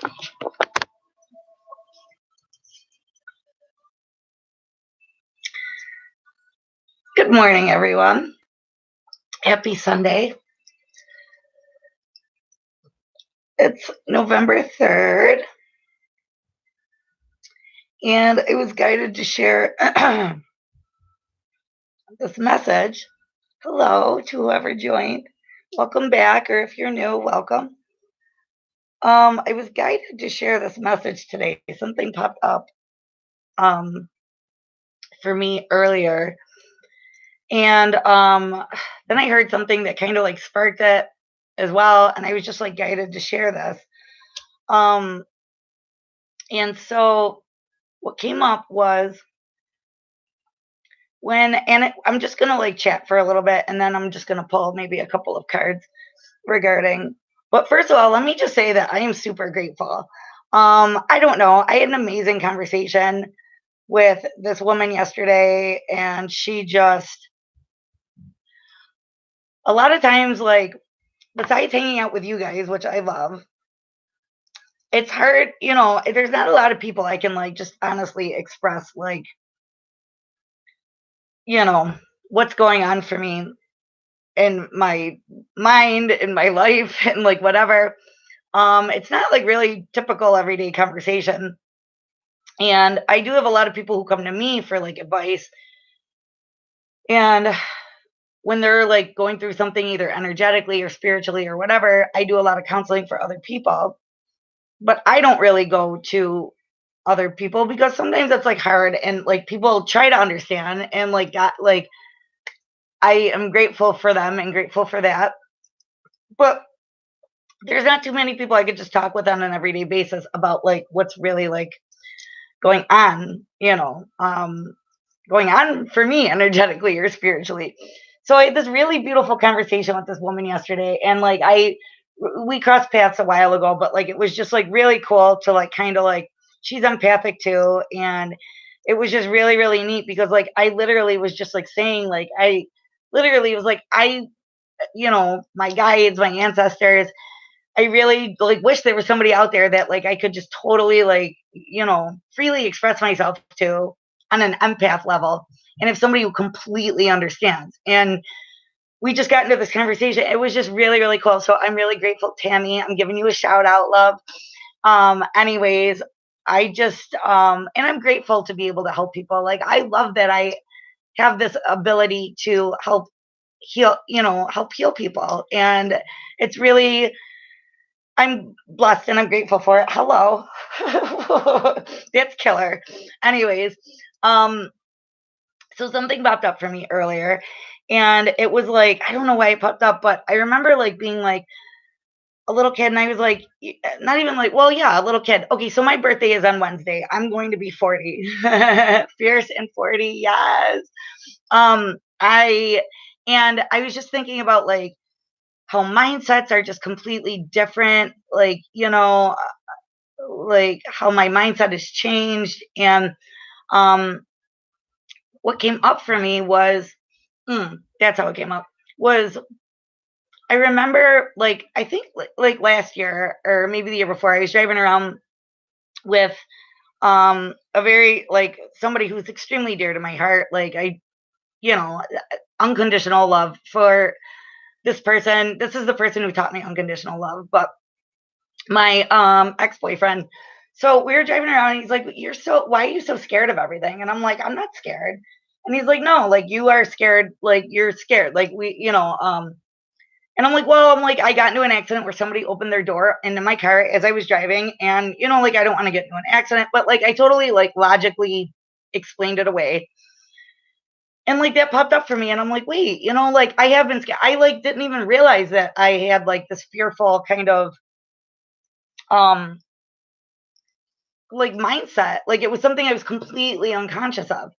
Good morning, everyone. Happy Sunday. It's November 3rd, and I was guided to share this message. Hello to whoever joined. Welcome back, or if you're new, welcome. I was guided to share this message today. Something popped up um, for me earlier, and then I heard something that kind of like sparked it as well, and I was just like guided to share this. Um, and so what came up was I'm just gonna like chat for a little bit, and then I'm just gonna pull maybe a couple of cards regarding. But first of all, let me just say that I am super grateful. I don't know. I had an amazing conversation with this woman yesterday, and she just a lot of times, like, besides hanging out with you guys, which I love, it's hard, there's not a lot of people I can like just honestly express like, you know, what's going on for me in my mind, in my life, and like whatever. It's not like really typical everyday conversation. And I do have a lot of people who come to me for like advice. And when they're like going through something either energetically or spiritually or whatever, I do a lot of counseling for other people. But I don't really go to other people because sometimes it's like hard and like people try to understand and like got like I am grateful for them and grateful for that. But there's not too many people I could just talk with on an everyday basis about like what's really like going on, going on for me energetically or spiritually. So I had this really beautiful conversation with this woman yesterday, and like we crossed paths a while ago, but like it was just like really cool to like kind of like she's empathic too, and it was just really really neat because like I literally was just like saying like I literally was like my guides, my ancestors, I really like wish there was somebody out there that like I could just totally like, freely express myself to on an empath level. And if somebody who completely understands. And we just got into this conversation. It was just really, really cool. So I'm really grateful, Tammy. I'm giving you a shout out, love. Anyways, I just and I'm grateful to be able to help people. Like I love that I have this ability to help heal people. And it's really I'm blessed and I'm grateful for it. Hello. That's killer. Anyways, um, so something popped up for me earlier and it was like, I don't know why it popped up, but I remember like being like a little kid and I was like, not even like, well, yeah, a little kid. Okay, so my birthday is on Wednesday. I'm going to be 40. Fierce and 40, yes. I was just thinking about like how mindsets are just completely different. Like, like how my mindset has changed. And um, what came up for me was that's how it came up was I remember like I think like last year or maybe the year before I was driving around with a very like somebody who's extremely dear to my heart. Like you know unconditional love for this person. This is the person who taught me unconditional love, but my ex-boyfriend. So we were driving around and he's like, why are you so scared of everything? And I'm like, I'm not scared. And he's like, no, like you are scared, like you're scared. Like and I'm like, well, I'm like, I got into an accident where somebody opened their door into my car as I was driving. And, like I don't want to get into an accident, but like I totally like logically explained it away. And like that popped up for me. And I'm like, wait, like I have been scared. I like didn't even realize that I had like this fearful kind of um like mindset. Like it was something I was completely unconscious of.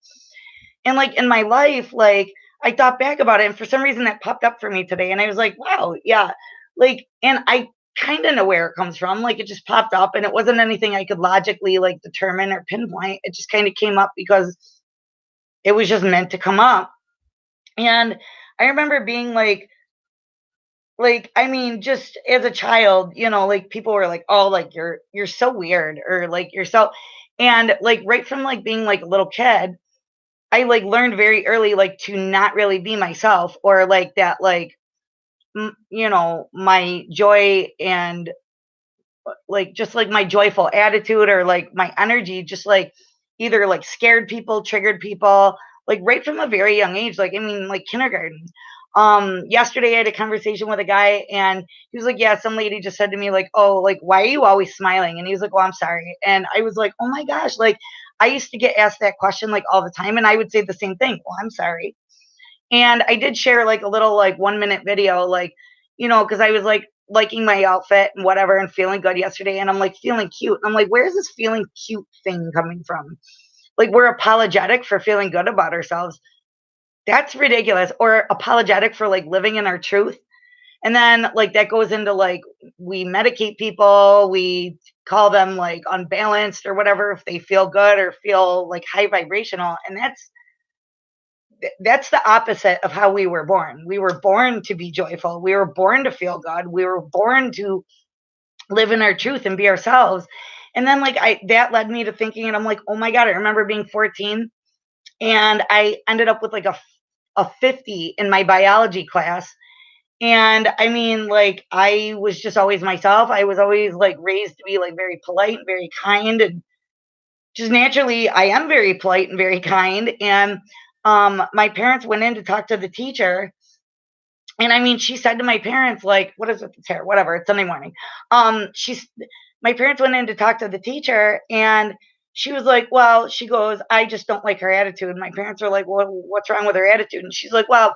And like in my life, like I thought back about it and for some reason that popped up for me today and I was like, wow, yeah. Like and I kind of know where it comes from. Like it just popped up and it wasn't anything I could logically like determine or pinpoint. It just kind of came up because it was just meant to come up. And I remember being like Like, I mean, just as a child, like people were like, "Oh, like you're so weird," or like you're so, and like right from like being like a little kid, I like learned very early like to not really be myself, or like that like my joy and like just like my joyful attitude or like my energy just like either like scared people, triggered people, like right from a very young age. Like, I mean, like kindergarten. Yesterday I had a conversation with a guy and he was like, "Yeah, some lady just said to me, like, oh, like, why are you always smiling?" And he was like, "Well, I'm sorry." And I was like, "Oh my gosh," like I used to get asked that question like all the time, and I would say the same thing. "Well, I'm sorry." And I did share like a little like 1 minute video, like, because I was like liking my outfit and whatever and feeling good yesterday. And I'm like feeling cute. And I'm like, where's this feeling cute thing coming from? Like, we're apologetic for feeling good about ourselves. That's ridiculous. Or apologetic for like living in our truth. And then like that goes into like we medicate people, we call them like unbalanced or whatever if they feel good or feel like high vibrational. And that's the opposite of how we were born. We were born to be joyful. We were born to feel good. We were born to live in our truth and be ourselves. And then like I that led me to thinking, and I'm like, oh my God, I remember being 14 and I ended up with like a 50 in my biology class. And I mean, like I was just always myself. I was always like raised to be like very polite, very kind, and just naturally I am very polite and very kind. And my parents went in to talk to the teacher, and I mean, she said to my parents, like, what is it? It's here, whatever. It's Sunday morning. She's My parents went in to talk to the teacher, and she was like, well, she goes, I just don't like her attitude. And my parents are like, well, what's wrong with her attitude? And she's like, well,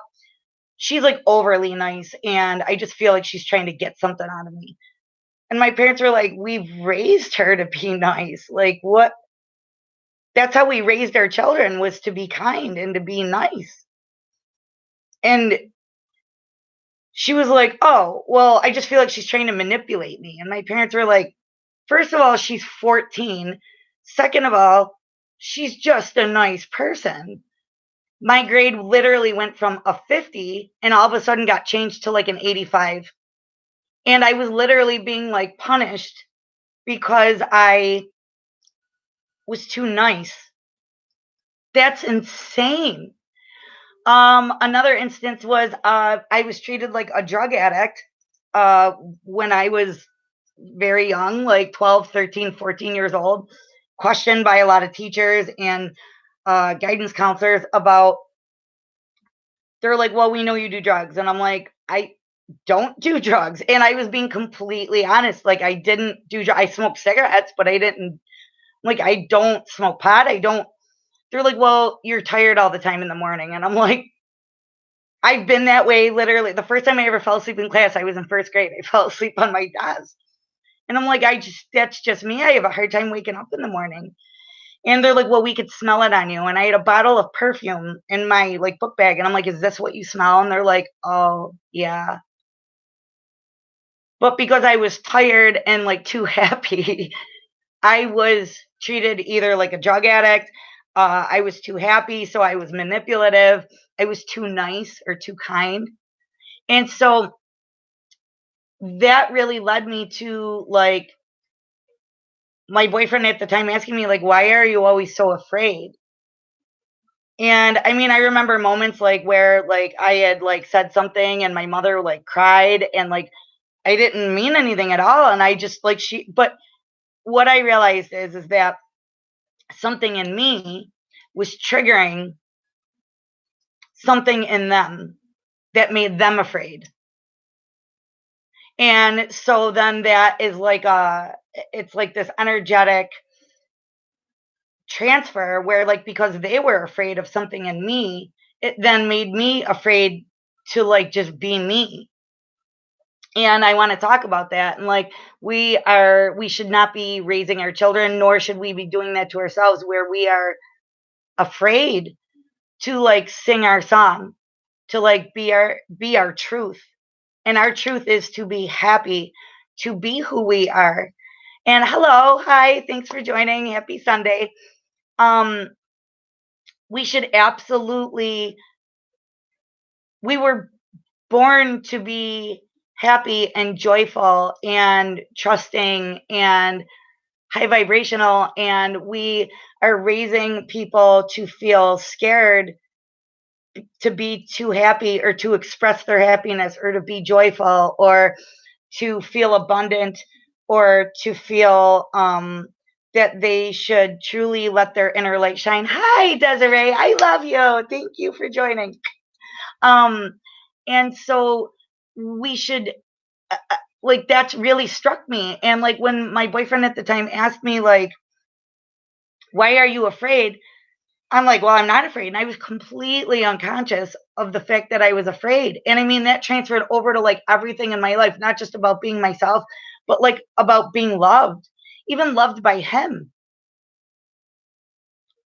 she's like overly nice, and I just feel like she's trying to get something out of me. And my parents were like, we've raised her to be nice. Like, what? That's how we raised our children, was to be kind and to be nice. And she was like, "Oh, well, I just feel like she's trying to manipulate me." And my parents were like, "First of all, she's 14. Second of all, she's just a nice person." My grade literally went from a 50 and all of a sudden got changed to like an 85. And I was literally being like punished because I was too nice. That's insane. Another instance was I was treated like a drug addict uh, when I was very young, like 12, 13, 14 years old, questioned by a lot of teachers and guidance counselors about, they're like, well, we know you do drugs. And I'm like, I don't do drugs. And I was being completely honest. Like, I didn't I smoked cigarettes, but I didn't, like, I don't smoke pot. I don't, they're like, well, you're tired all the time in the morning. And I'm like, I've been that way literally. The first time I ever fell asleep in class, I was in first grade. I fell asleep on my desk. And I'm like, that's just me. I have a hard time waking up in the morning. And they're like, well, we could smell it on you. And I had a bottle of perfume in my like book bag. And I'm like, is this what you smell? And they're like, oh, yeah. But because I was tired and like too happy, I was treated either like a drug addict. I was too happy. So I was manipulative. I was too nice or too kind. And so that really led me to like my boyfriend at the time asking me, like, why are you always so afraid? And I mean, I remember moments like where like I had like said something and my mother like cried and like I didn't mean anything at all. And I just like but what I realized is that something in me was triggering something in them that made them afraid. And so then that is like it's like this energetic transfer where like because they were afraid of something in me, it then made me afraid to like just be me. And I want to talk about that. And like we should not be raising our children, nor should we be doing that to ourselves where we are afraid to like sing our song, to like be our truth. And our truth is to be happy, to be who we are. And hello, hi, thanks for joining. Happy Sunday. Um we should absolutely, we were born to be happy and joyful and trusting and high vibrational, and we are raising people to feel scared to be too happy or to express their happiness or to be joyful or to feel abundant or to feel that they should truly let their inner light shine. Hi, Desiree. I love you. Thank you for joining. Um, and so we should, like, that's really struck me. And like when my boyfriend at the time asked me, like, why are you afraid? I'm like, well, I'm not afraid. And I was completely unconscious of the fact that I was afraid. And I mean, that transferred over to like everything in my life, not just about being myself, but like about being loved, even loved by him.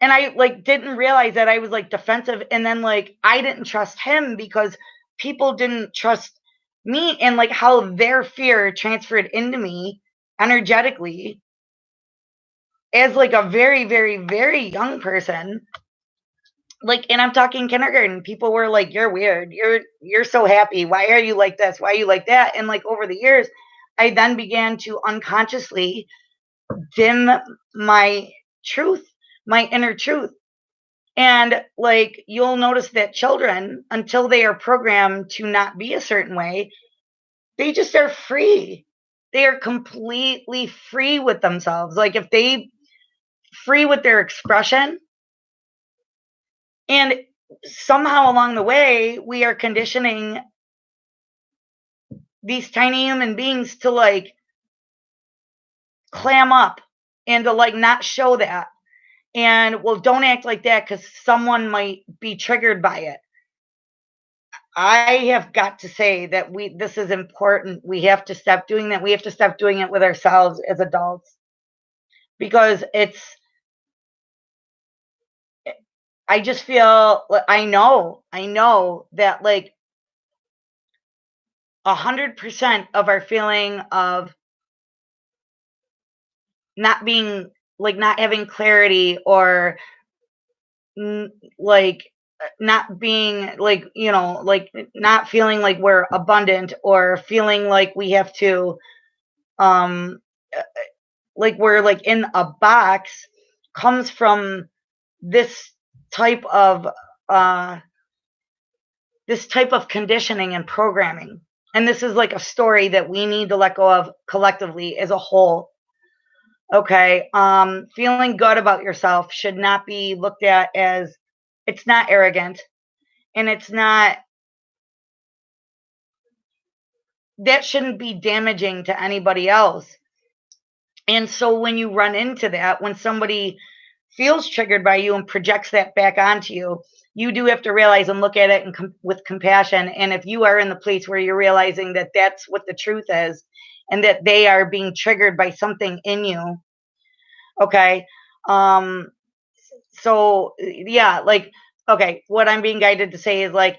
And I like didn't realize that I was like defensive. And then like I didn't trust him because people didn't trust me, and like how their fear transferred into me energetically as like a very, very, very young person. Like, and I'm talking kindergarten, people were like, you're weird, you're so happy, why are you like this, why are you like that? And like over the years I then began to unconsciously dim my truth, my inner truth. And like you'll notice that children, until they are programmed to not be a certain way, they just are free. They are completely free with themselves. Like if they free with their expression. And somehow along the way, we are conditioning these tiny human beings to like clam up and to like not show that. And well, don't act like that because someone might be triggered by it. I have got to say that this is important. We have to stop doing that. We have to stop doing it with ourselves as adults because I just feel, I know that like 100% of our feeling of not being like not having clarity or like not being like like not feeling like we're abundant or feeling like we have to um uh, like we're like in a box comes from this type of uh conditioning and programming. And this is like a story that we need to let go of collectively as a whole. Okay. Feeling good about yourself should not be looked at as, it's not arrogant, and it's not, that shouldn't be damaging to anybody else. And so when you run into that, when somebody feels triggered by you and projects that back onto you, you do have to realize and look at it and with compassion. And if you are in the place where you're realizing that that's what the truth is and that they are being triggered by something in you, okay, um, so yeah, like, okay, what I'm being guided to say is like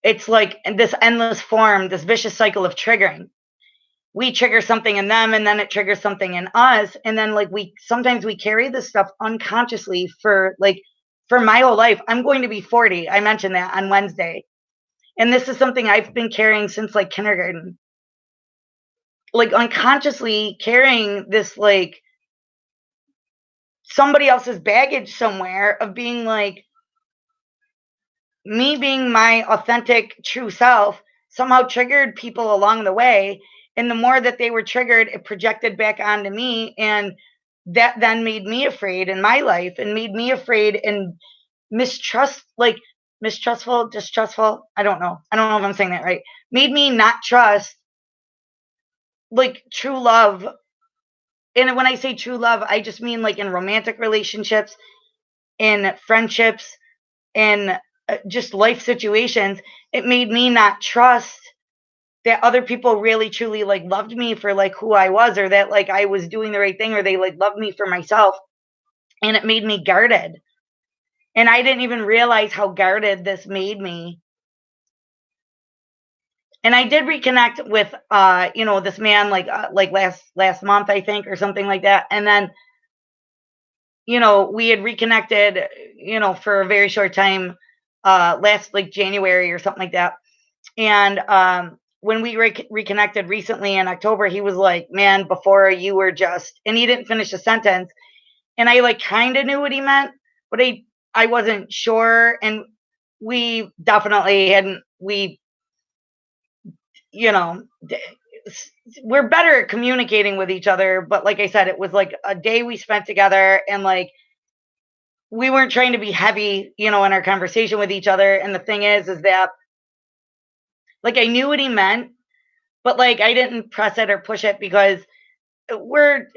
it's like this endless form, this vicious cycle of triggering. We trigger something in them and then it triggers something in us, and then like we sometimes we carry this stuff unconsciously for like for my whole life. I'm going to be 40. I mentioned that on Wednesday. And this is something I've been carrying since like kindergarten. Like unconsciously carrying this like somebody else's baggage somewhere of being like me being my authentic true self somehow triggered people along the way. And the more that they were triggered, it projected back onto me. And that then made me afraid in my life and made me afraid and mistrustful, distrustful. I don't know. I don't know if I'm saying that right. Made me not trust like true love. And when I say true love, I just mean like in romantic relationships, in friendships, in just life situations. It made me not trust that other people really truly like loved me for like who I was, or that like I was doing the right thing, or they like loved me for myself. And it made me guarded. And I didn't even realize how guarded this made me. And I did reconnect with this man like last month, I think, or something like that. And then we had reconnected, for a very short time last like January or something like that. And when we reconnected recently in October, he was like, "Man, before you were just," and he didn't finish the sentence, and I like kind of knew what he meant, but I wasn't sure, and we definitely hadn't we you know we're better at communicating with each other, but like I said, it was like a day we spent together, and like we weren't trying to be heavy, in our conversation with each other. And the thing is that like I knew what he meant, but like I didn't press it or push it because we're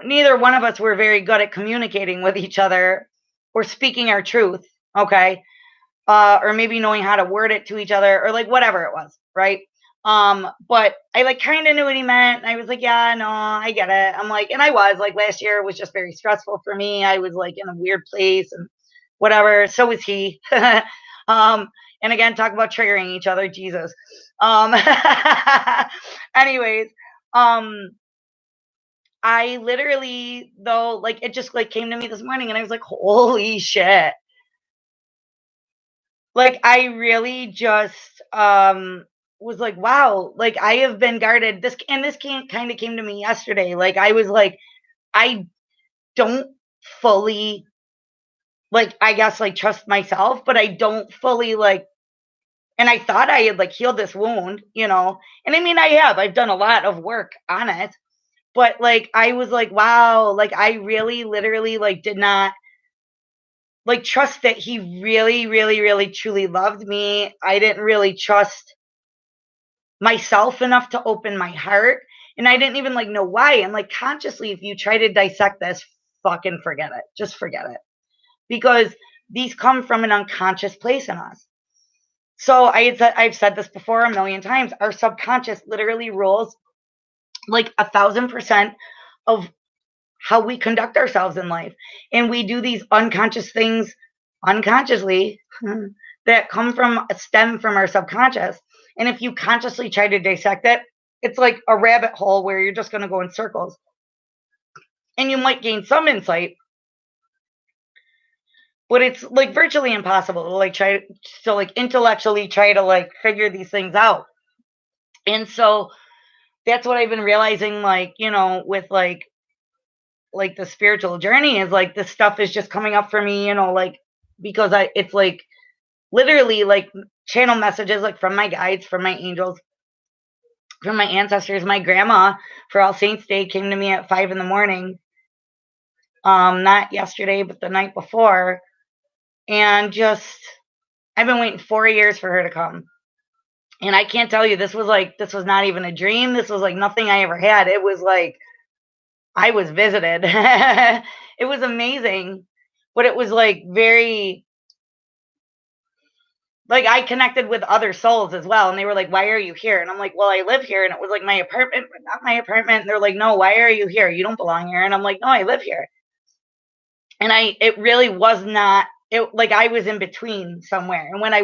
neither one of us were very good at communicating with each other or speaking our truth. Okay. Or maybe knowing how to word it to each other, or like whatever it was, right? But I like kind of knew what he meant, and I was like, yeah, no, I get it. I'm like, and I was like, last year was just very stressful for me. I was like in a weird place and whatever. So was he. And again, talk about triggering each other, Jesus. Um, anyways, um, I literally though, like it just like came to me this morning, and I was like, holy shit. Like, I really just, was like, "Wow," like, I have been guarded. This kinda came to me yesterday. Like, I was like, I don't fully, like, I guess, like, trust myself, but I don't fully, like, and I thought I had, like, healed this wound. And I mean, I have. I've done a lot of work on it, but, like, I was like, "Wow," like, I really literally, like, did not, like, trust that he really, really, really, truly loved me. I didn't really trust myself enough to open my heart, and I didn't even like know why. And like consciously, if you try to dissect this, fucking forget it. Just forget it. Because these come from an unconscious place in us. So I've said this before a million times. Our subconscious literally rules like 1,000% of how we conduct ourselves in life. And we do these unconscious things unconsciously that stem from our subconscious. And if you consciously try to dissect it, it's like a rabbit hole where you're just going to go in circles. And you might gain some insight, but it's like virtually impossible to like try to like intellectually try to like figure these things out. And so that's what I've been realizing, like, with like the spiritual journey is like this stuff is just coming up for me, like because it's like literally like channel messages like from my guides, from my angels, from my ancestors. My grandma for All Saints Day came to me at 5 in the morning, not yesterday, but the night before. And just I've been waiting 4 years for her to come. And I can't tell you, this was not even a dream. This was like nothing I ever had. It was like I was visited. It was amazing, but it was like very like I connected with other souls as well, and they were like, "Why are you here?" And I'm like, "Well, I live here." And it was like my apartment, but not my apartment. And they're like, "No, why are you here? You don't belong here." And I'm like, "No, I live here." And it really was not it like I was in between somewhere. And when I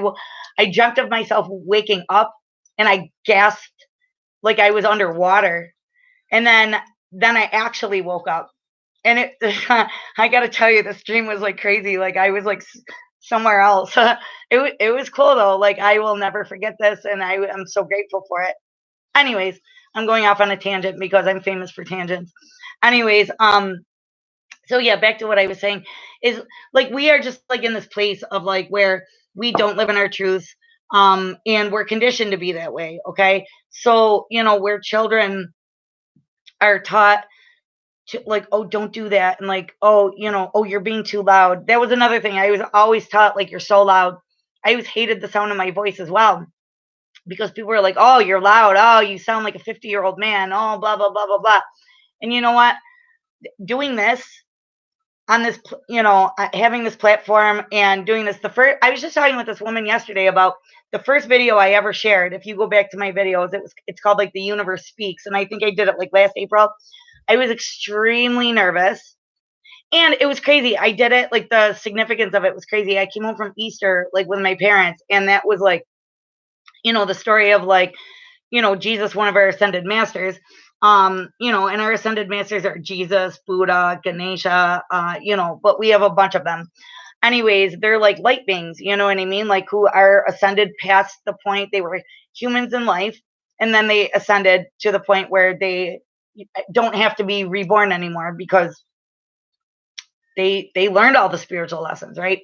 dreamt of myself waking up, and I gasped like I was underwater. And then I actually woke up. And it I gotta tell you, this dream was like crazy. Like I was like somewhere else. It was cool though. Like I will never forget this, and I'm so grateful for it. Anyways, I'm going off on a tangent because I'm famous for tangents. Anyways, so yeah, back to what I was saying is like we are just like in this place of like where we don't live in our truth, and we're conditioned to be that way. Okay, so where children are taught to like, oh, don't do that, and like, oh, oh, you're being too loud. That was another thing. I was always taught like you're so loud. I always hated the sound of my voice as well, because people were like, oh, you're loud, oh, you sound like a 50-year-old man, oh, blah blah blah blah blah. And you know what, doing this on this having this platform and doing this, the first, I was just talking with this woman yesterday about the first video I ever shared. If you go back to my videos, it's called like The Universe Speaks, and I think I did it like last April. I was extremely nervous, and it was crazy. I did it like the significance of it was crazy. I came home from Easter like with my parents, and that was like, the story of like, Jesus, one of our ascended masters. And our ascended masters are Jesus, Buddha, Ganesha, but we have a bunch of them. Anyways, they're like light beings, you know what I mean? Like who are ascended past the point they were humans in life, and then they ascended to the point where they don't have to be reborn anymore because they learned all the spiritual lessons, right?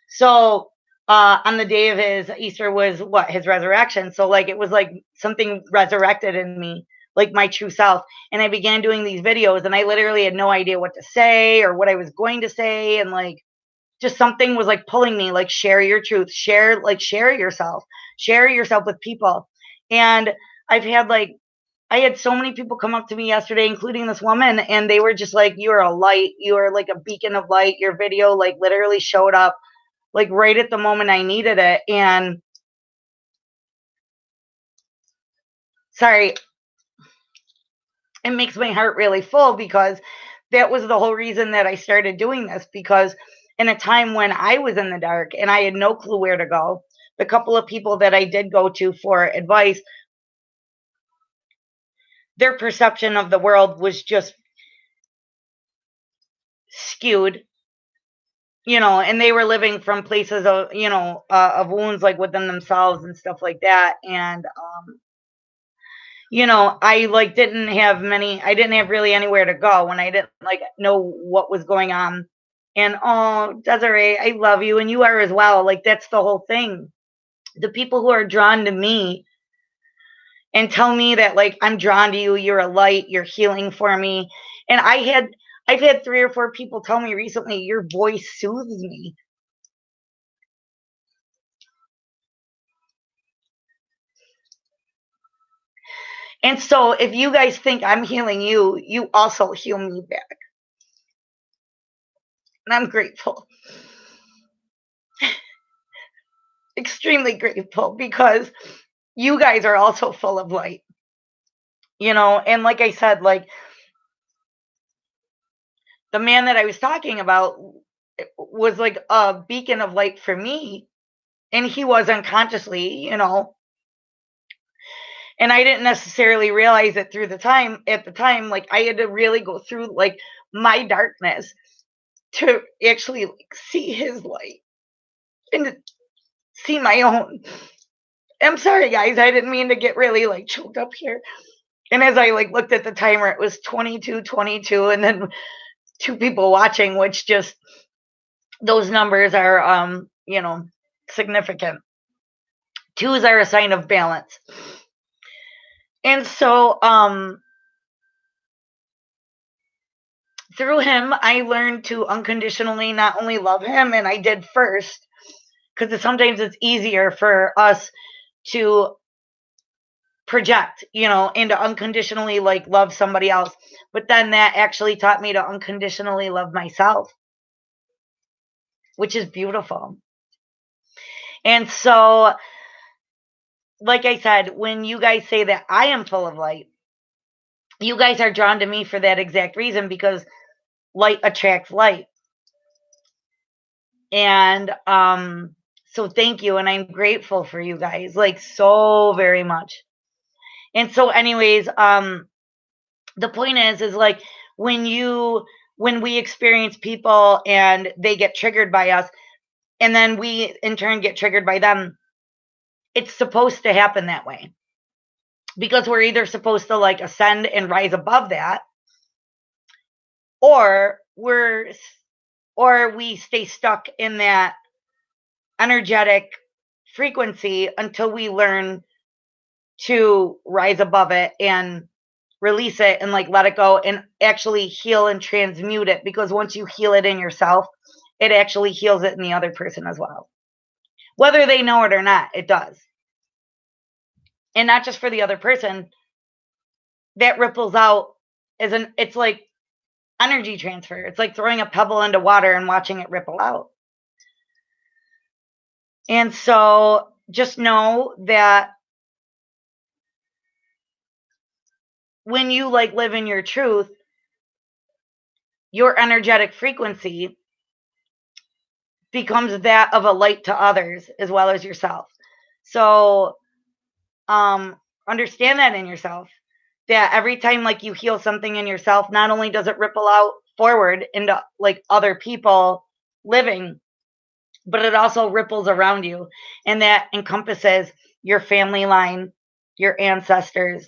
So on the day of his Easter was what, his resurrection. So like it was like something resurrected in me, like my true self. And I began doing these videos, and I literally had no idea what to say or what I was going to say, and like just something was like pulling me, like share your truth, share yourself with people. And I've had like I had so many people come up to me yesterday, including this woman, and they were just like, "You are a light. You are like a beacon of light. Your video like literally showed up like right at the moment I needed it." And sorry, it makes my heart really full because that was the whole reason that I started doing this, because in a time when I was in the dark and I had no clue where to go, the couple of people that I did go to for advice, their perception of the world was just skewed, and they were living from places of, of wounds like within themselves and stuff like that. And I like I didn't have really anywhere to go when I didn't like know what was going on. And oh, Desiree, I love you, and you are as well. Like that's the whole thing. The people who are drawn to me and tell me that like I'm drawn to you, you're a light, you're healing for me. And I've had 3 or 4 people tell me recently, your voice soothes me. And so if you guys think I'm healing you, you also heal me back. And I'm grateful. Extremely grateful, because you guys are also full of light. And like I said, like the man that I was talking about was like a beacon of light for me, and he was unconsciously. And I didn't necessarily realize it at the time, like I had to really go through like my darkness to actually like see his light and to see my own. I'm sorry guys, I didn't mean to get really like choked up here. And as I like looked at the timer, it was 22:22, and then 2 people watching, which just those numbers are significant. 2s are a sign of balance. And so through him, I learned to unconditionally not only love him, and I did first, because sometimes it's easier for us to project, and to unconditionally like love somebody else. But then that actually taught me to unconditionally love myself, which is beautiful. And so, like I said, when you guys say that I am full of light, you guys are drawn to me for that exact reason, because light attracts light. And so thank you, and I'm grateful for you guys like so very much. And so anyways, the point is like when we experience people and they get triggered by us, and then we in turn get triggered by them, it's supposed to happen that way, because we're either supposed to like ascend and rise above that, or we stay stuck in that energetic frequency until we learn to rise above it and release it and like let it go and actually heal and transmute it, because once you heal it in yourself, it actually heals it in the other person as well, whether they know it or not. It does. And not just for the other person, that ripples out it's like energy transfer. It's like throwing a pebble into water and watching it ripple out. And so just know that when you like live in your truth, your energetic frequency becomes that of a light to others as well as yourself. So understand that in yourself, that every time like you heal something in yourself, not only does it ripple out forward into like other people living, but it also ripples around you, and that encompasses your family line, your ancestors,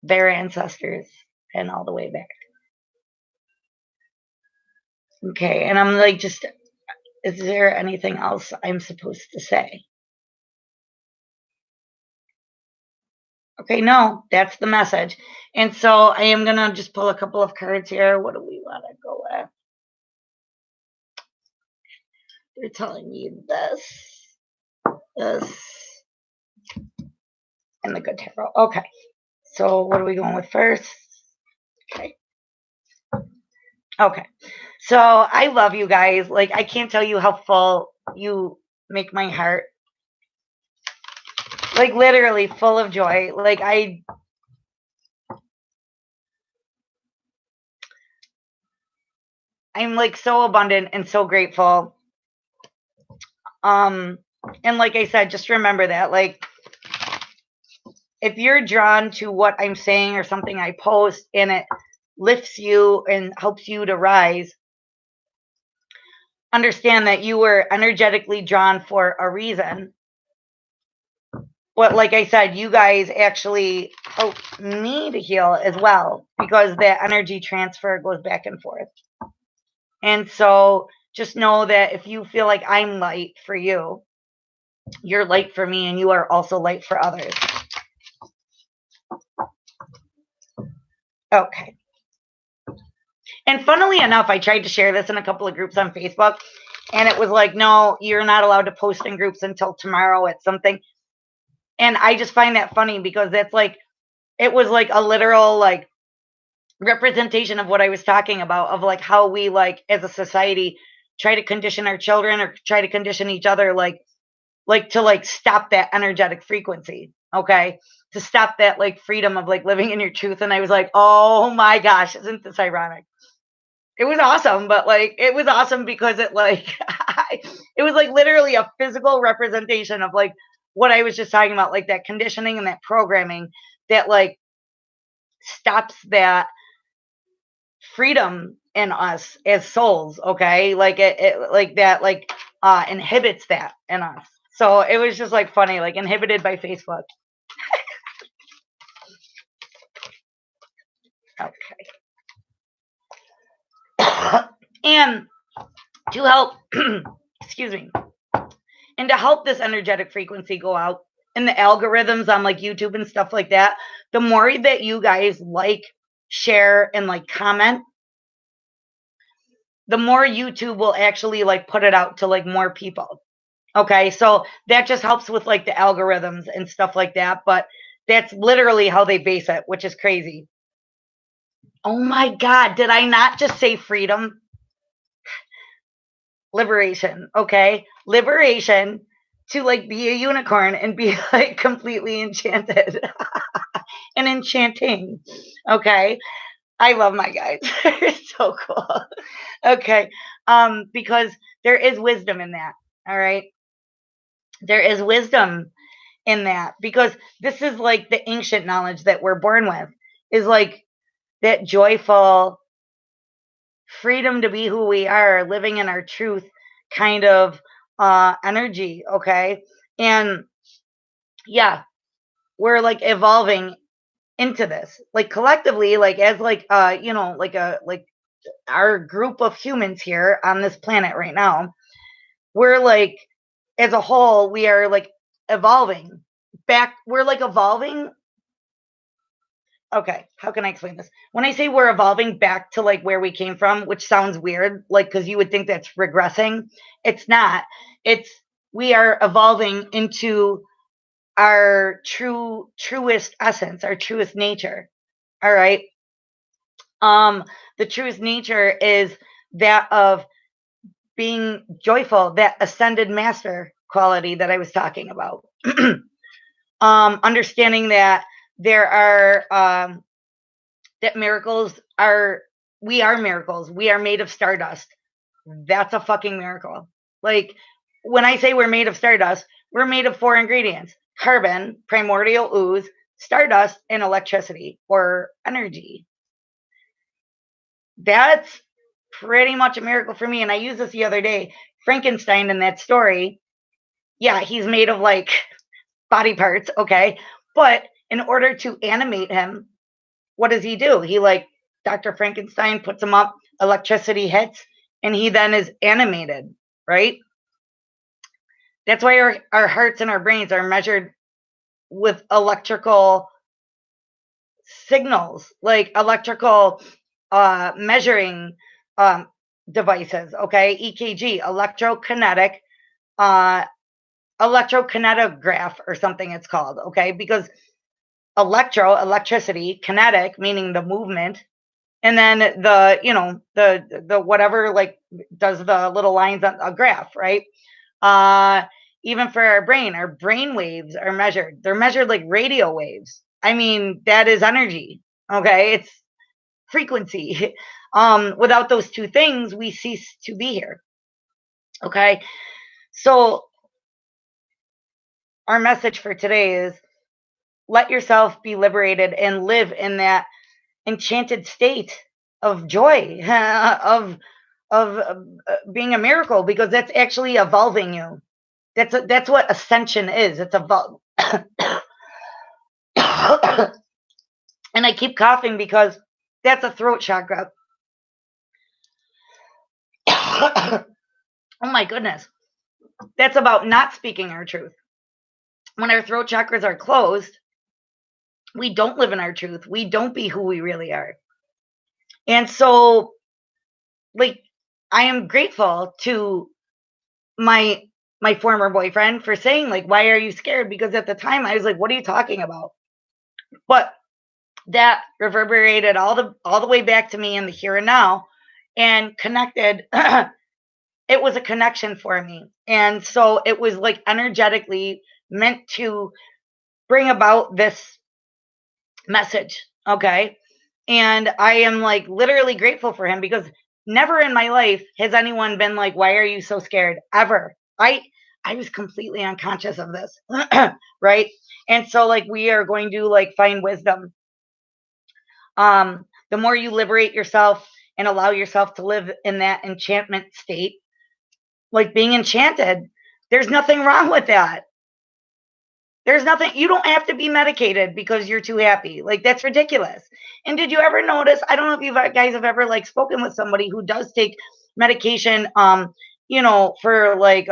their ancestors, and all the way back. Okay, and I'm like, just, is there anything else I'm supposed to say? Okay, no, that's the message. And so I am going to just pull a couple of cards here. What do we want to go with? They're telling me this, and the good tarot. Okay, so what are we going with first? Okay, so I love you guys. Like, I can't tell you how full you make my heart. Like, literally full of joy. Like, I'm like so abundant and so grateful. And like I said, just remember that, like, if you're drawn to what I'm saying or something I post and it lifts you and helps you to rise, understand that you were energetically drawn for a reason. But like I said, you guys actually help me to heal as well, because that energy transfer goes back and forth. And so just know that if you feel like I'm light for you, you're light for me, and you are also light for others. Okay. And funnily enough, I tried to share this in a couple of groups on Facebook, and it was like, no, you're not allowed to post in groups until tomorrow at something. And I just find that funny, because that's like, it was like a literal like representation of what I was talking about, of like how we, like, as a society, try to condition our children or try to condition each other, like to like stop that energetic frequency. Okay, to stop that like freedom of like living in your truth. And I was like, oh my gosh, isn't this ironic? It was awesome, but like, it was awesome because it like it was like literally a physical representation of like what I was just talking about, like that conditioning and that programming that like stops that freedom in us as souls. Okay, like it like that, like inhibits that in us. So it was just like funny, like inhibited by Facebook. Okay. And to help excuse me, and to help this energetic frequency go out in the algorithms on like YouTube and stuff like that, the more that you guys like, share, and like comment, the more YouTube will actually like put it out to like more people. Okay, so that just helps with like the algorithms and stuff like that. But that's literally how they base it, which is crazy. Oh my God, did I not just say freedom? Liberation, okay? Liberation to like be a unicorn and be like completely enchanted and enchanting. Okay. I love my guides. It's so cool. Okay. Because there is wisdom in that. All right. There is wisdom in that, because this is like the ancient knowledge that we're born with, is like that joyful freedom to be who we are, living in our truth kind of energy. Okay. And yeah, we're like evolving into this, like collectively, like as like like a like our group of humans here on this planet right now. We're like, as a whole, we are like evolving back. We're like evolving. Okay, how can I explain this? When I say we're evolving back to like where we came from, which sounds weird, like, because you would think that's regressing. It's not. It's, we are evolving into our truest essence, our truest nature. All right. The truest nature is that of being joyful, that ascended master quality that I was talking about. Understanding that there are that miracles are, we are miracles. We are made of stardust. That's a fucking miracle. Like, when I say we're made of stardust, we're made of 4 ingredients: carbon, primordial ooze, stardust, and electricity or energy. That's pretty much a miracle for me. And I used this the other day. Frankenstein in that story, yeah, he's made of like body parts, okay? But in order to animate him, what does he do? He like Dr. Frankenstein puts him up, electricity hits, and he then is animated, right? That's why our hearts and our brains are measured with electrical signals, like electrical measuring um, devices, okay? EKG, uh, electrokinetograph or something it's called, okay? Because electricity, kinetic, meaning the movement, and then the whatever like does the little lines on a graph, right? Uh, Even for our brain waves are measured. They're measured like radio waves. I mean, that is energy. Okay, it's frequency. Without those two things, we cease to be here. Okay, so our message for today is let yourself be liberated and live in that enchanted state of joy, of being a miracle, because that's actually evolving you. That's what ascension is. It's evolve. And I keep coughing because that's a throat chakra. Oh my goodness. That's about not speaking our truth. When our throat chakras are closed, we don't live in our truth. We don't be who we really are. And so, like, I am grateful to my my former boyfriend for saying, like, why are you scared? Because at the time I was like, what are you talking about? But that reverberated all the way back to me in the here and now and connected. It was a connection for me. And so it was like energetically meant to bring about this message. Okay. And I am like literally grateful for him because never in my life has anyone been like, why are you so scared? Ever. I was completely unconscious of this. Right. And so like we are going to like find wisdom. The more you liberate yourself and allow yourself to live in that enchantment state, like being enchanted, there's nothing wrong with that. There's nothing, you don't have to be medicated because you're too happy. Like, that's ridiculous. And did you ever notice? I don't know if you guys have ever like spoken with somebody who does take medication, for like,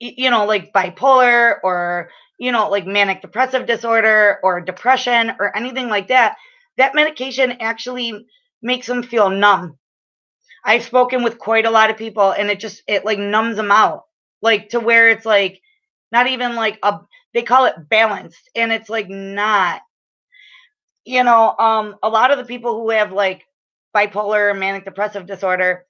like bipolar or, like manic depressive disorder or depression or anything like that. That medication actually makes them feel numb. I've spoken with quite a lot of people and it like numbs them out, like to where it's like not even like they call it balanced and it's like not, a lot of the people who have like bipolar or manic depressive disorder,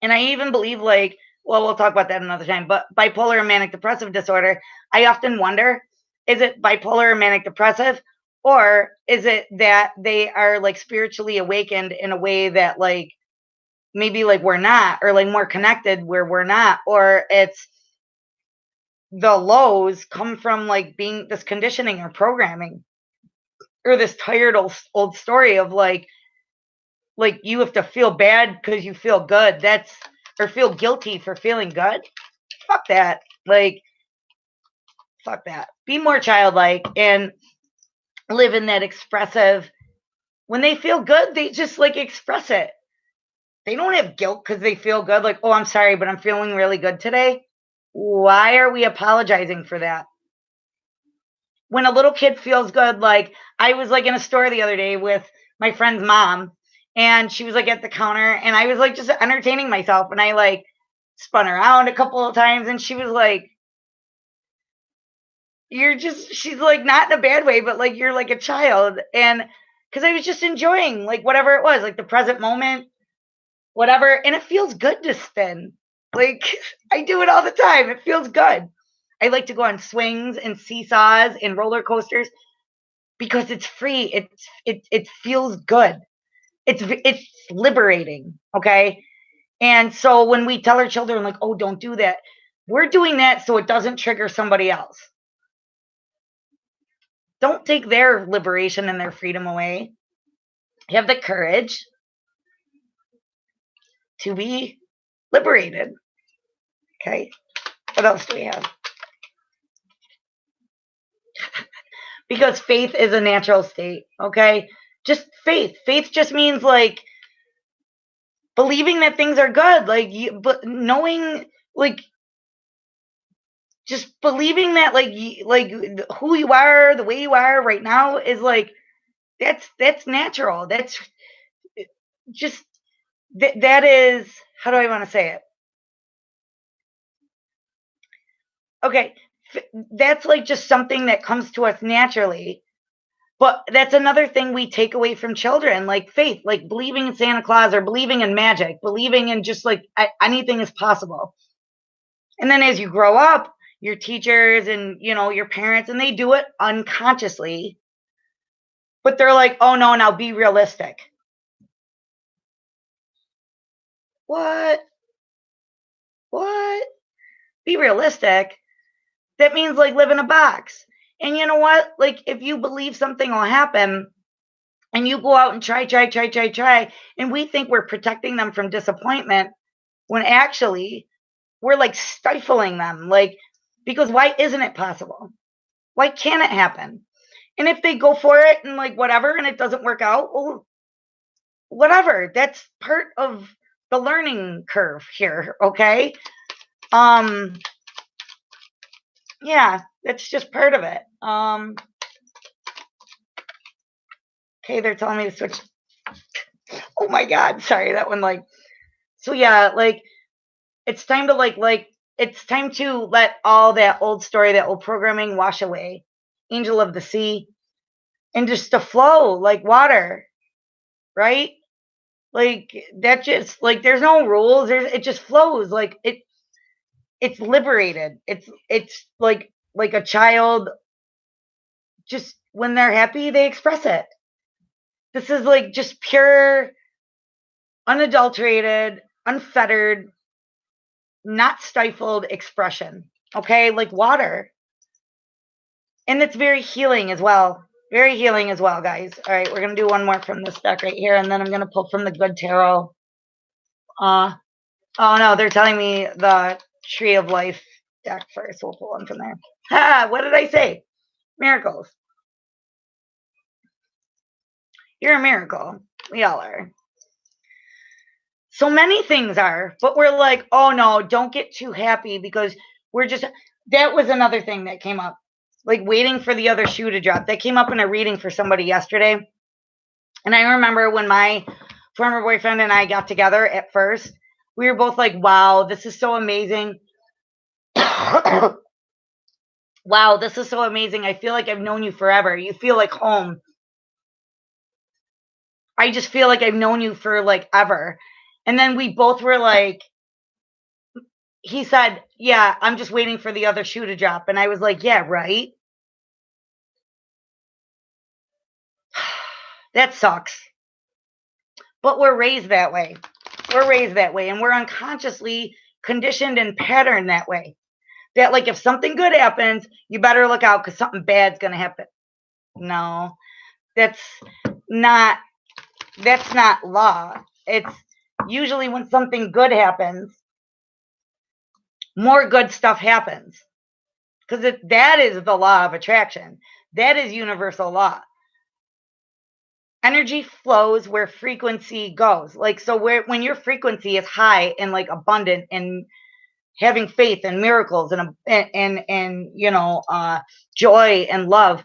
and I even believe like, well, we'll talk about that another time, but bipolar and manic depressive disorder, I often wonder, is it bipolar or manic depressive? Or is it that they are like spiritually awakened in a way that like maybe like we're not, or like more connected where we're not, or it's the lows come from like being this conditioning or programming or this tired old story of like you have to feel bad because you feel good. That's or feel guilty for feeling good. Fuck that. Like fuck that. Be more childlike and live in that expressive. When they feel good, they just like express it. They don't have guilt because they feel good. Like, oh, I'm sorry, but I'm feeling really good today. Why are we apologizing for that? When a little kid feels good, like I was like in a store the other day with my friend's mom, and she was like at the counter, and I was like just entertaining myself, and I like spun around a couple of times, and she was like, "You're just," she's like, not in a bad way, but like you're like a child, and because I was just enjoying like whatever it was, like the present moment, whatever, and it feels good to spin. Like I do it all the time. It feels good. I like to go on swings and seesaws and roller coasters because it's free. It feels good. It's liberating, okay? And so when we tell our children like, "Oh, don't do that." We're doing that so it doesn't trigger somebody else. Don't take their liberation and their freedom away. Have the courage to be liberated. Okay? What else do we have? because faith is a natural state, okay? Just faith. Faith just means like believing that things are good, like but knowing, like just believing that like who you are, the way you are right now is like that's natural. That's just that is, how do I want to say it? Okay, that's like just something that comes to us naturally. But that's another thing we take away from children, like faith, like believing in Santa Claus or believing in magic, believing in just like anything is possible. And then as you grow up, your teachers and your parents, and they do it unconsciously, but they're like, "Oh no, now be realistic." What? What? Be realistic? That means like live in a box. And you know what? Like if you believe something will happen and you go out and try, and we think we're protecting them from disappointment when actually we're like stifling them. Like, because why isn't it possible? Why can't it happen? And if they go for it and like whatever and it doesn't work out, well, whatever. That's part of the learning curve here, okay? Um yeah, that's just part of it. Okay, they're telling me to switch. Oh my god, sorry, that one like, so yeah, like it's time to it's time to let all that old story, that old programming wash away. Angel of the sea, and just to flow like water, right? Like that, just like there's no rules. It just flows like it's liberated. It's like a child, just when they're happy, they express it. This is like just pure, unadulterated, unfettered, not stifled expression. Okay, like water. And it's very healing as well. Very healing as well, guys. All right, we're gonna do one more from this deck right here, and then I'm gonna pull from the good tarot. Uh oh no, they're telling me the Tree of Life deck first. We'll pull one from there. Ha! What did I say? Miracles. You're a miracle. We all are. So many things are, but we're like, oh no, don't get too happy because we're just. That was another thing that came up, like waiting for the other shoe to drop. That came up in a reading for somebody yesterday. And I remember when my former boyfriend and I got together at first, we were both like, wow, this is so amazing. Wow, this is so amazing. I feel like I've known you forever. You feel like home. I just feel like I've known you for like ever. And then we both were like, he said, yeah, I'm just waiting for the other shoe to drop. And I was like, yeah, right. That sucks. But we're raised that way. We're raised that way. And we're unconsciously conditioned and patterned that way. That like if something good happens, you better look out because something bad's gonna happen. No, that's not that's not law. It's usually when something good happens, more good stuff happens. Because that is the law of attraction. That is universal law. Energy flows where frequency goes. Like so when your frequency is high and like abundant and having faith and miracles and joy and love,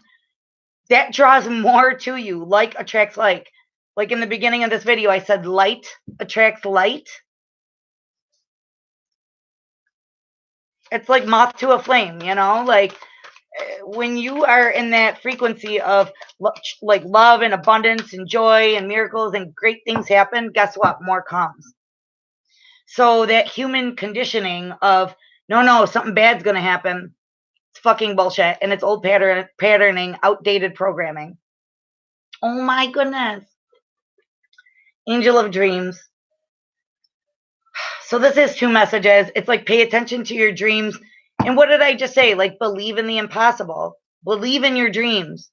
that draws more to you. Like attracts like. Like in the beginning of this video, I said light attracts light. It's like moth to a flame, like when you are in that frequency of like love and abundance and joy and miracles and great things happen, guess what? More comes. So that human conditioning of no, something bad's going to happen. It's fucking bullshit. And it's old patterning, outdated programming. Oh my goodness. Angel of Dreams. So this is two messages. It's like pay attention to your dreams. And what did I just say? Like believe in the impossible. Believe in your dreams.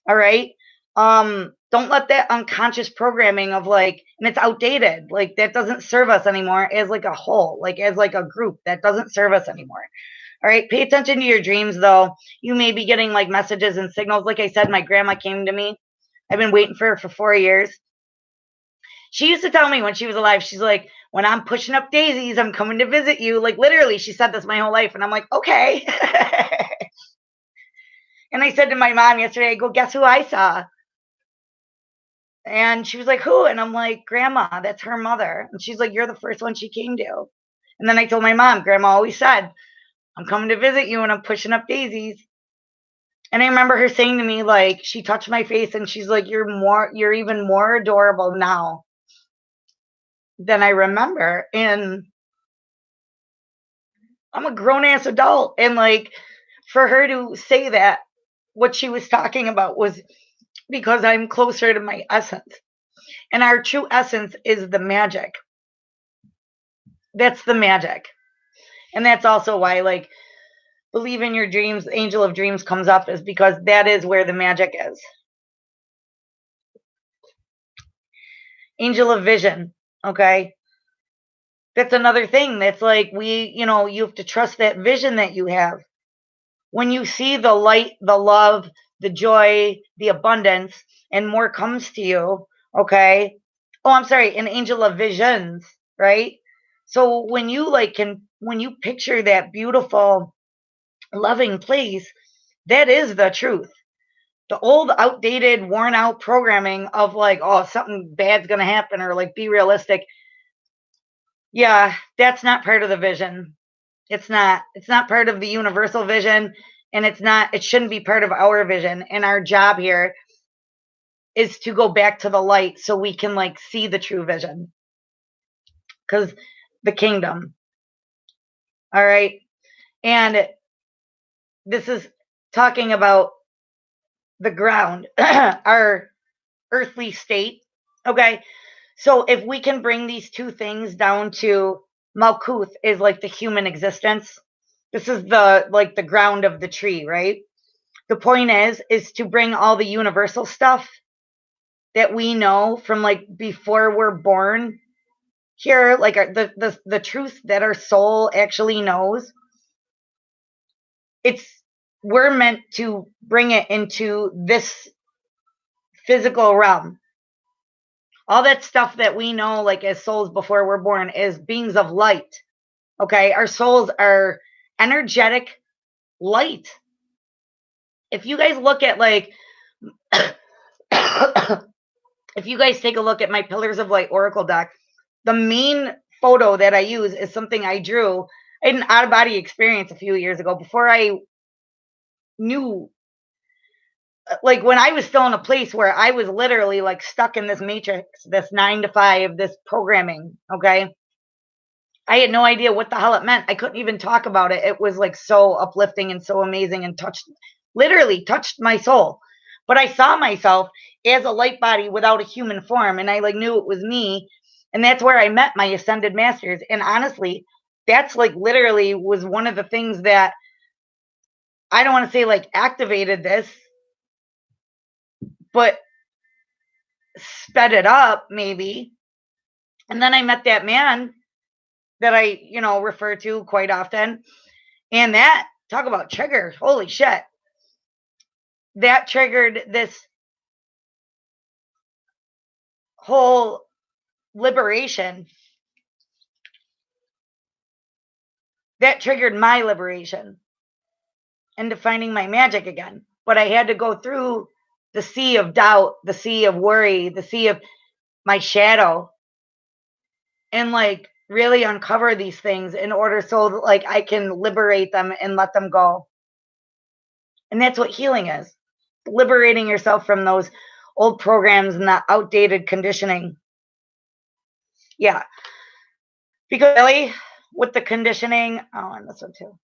All right? Don't let that unconscious programming of like, and it's outdated. Like that doesn't serve us anymore as like a whole, like as like a group. That doesn't serve us anymore. All right. Pay attention to your dreams, though. You may be getting like messages and signals. Like I said, my grandma came to me. I've been waiting for her for 4 years. She used to tell me when she was alive, she's like, when I'm pushing up daisies, I'm coming to visit you. Like literally, she said this my whole life. And I'm like, okay. And I said to my mom yesterday, I go, guess who I saw? And she was like, who? And I'm like, Grandma, that's her mother. And she's like, you're the first one she came to. And then I told my mom, Grandma always said, I'm coming to visit you and I'm pushing up daisies. And I remember her saying to me, like, she touched my face and she's like, you're even more adorable now than I remember. And I'm a grown ass adult. And like, for her to say that, what she was talking about was because I'm closer to my essence. And our true essence is the magic. That's the magic. And that's also why, like, believe in your dreams, angel of dreams comes up, is because that is where the magic is. Angel of vision. Okay. That's another thing. That's like, you have to trust that vision that you have. When you see the light, the love, the joy, the abundance, and more comes to you, okay? Oh, I'm sorry, an angel of visions, right? So when you when you picture that beautiful, loving place, that is the truth. The old, outdated, worn out programming of like, oh, something bad's gonna happen, or like, be realistic. Yeah, that's not part of the vision. It's not. It's not part of the universal vision, and it shouldn't be part of our vision. And our job here is to go back to the light so we can like see the true vision. Cuz the kingdom. All right? And this is talking about the ground, our earthly state. Okay? So if we can bring these two things down to Malkuth is like the human existence. This is the ground of the tree, right? The point is to bring all the universal stuff that we know from like before we're born here, like the truth that our soul actually knows. It's We're meant to bring it into this physical realm. All that stuff that we know, like as souls before we're born, is beings of light. Okay, our souls are energetic light. If you guys look at like if you guys take a look at my Pillars of Light Oracle deck, the main photo that I use is something I drew. I had an out of body experience a few years ago before I knew, like when I was still in a place where I was literally like stuck in this matrix, this 9 to 5, this programming. Okay. I had no idea what the hell it meant. I couldn't even talk about it. It was like so uplifting and so amazing and literally touched my soul. But I saw myself as a light body without a human form, and I like knew it was me. And that's where I met my ascended masters. And honestly, that's like literally was one of the things that, I don't want to say like activated this, but sped it up maybe. And then I met that man that I, refer to quite often. And that, talk about triggers, holy shit. That triggered this whole liberation. That triggered my liberation into finding my magic again. But I had to go through the sea of doubt, the sea of worry, the sea of my shadow, and like really uncover these things in order so that, like, I can liberate them and let them go. And that's what healing is. Liberating yourself from those old programs and that outdated conditioning. Yeah. Because really, with the conditioning, oh, and this one too.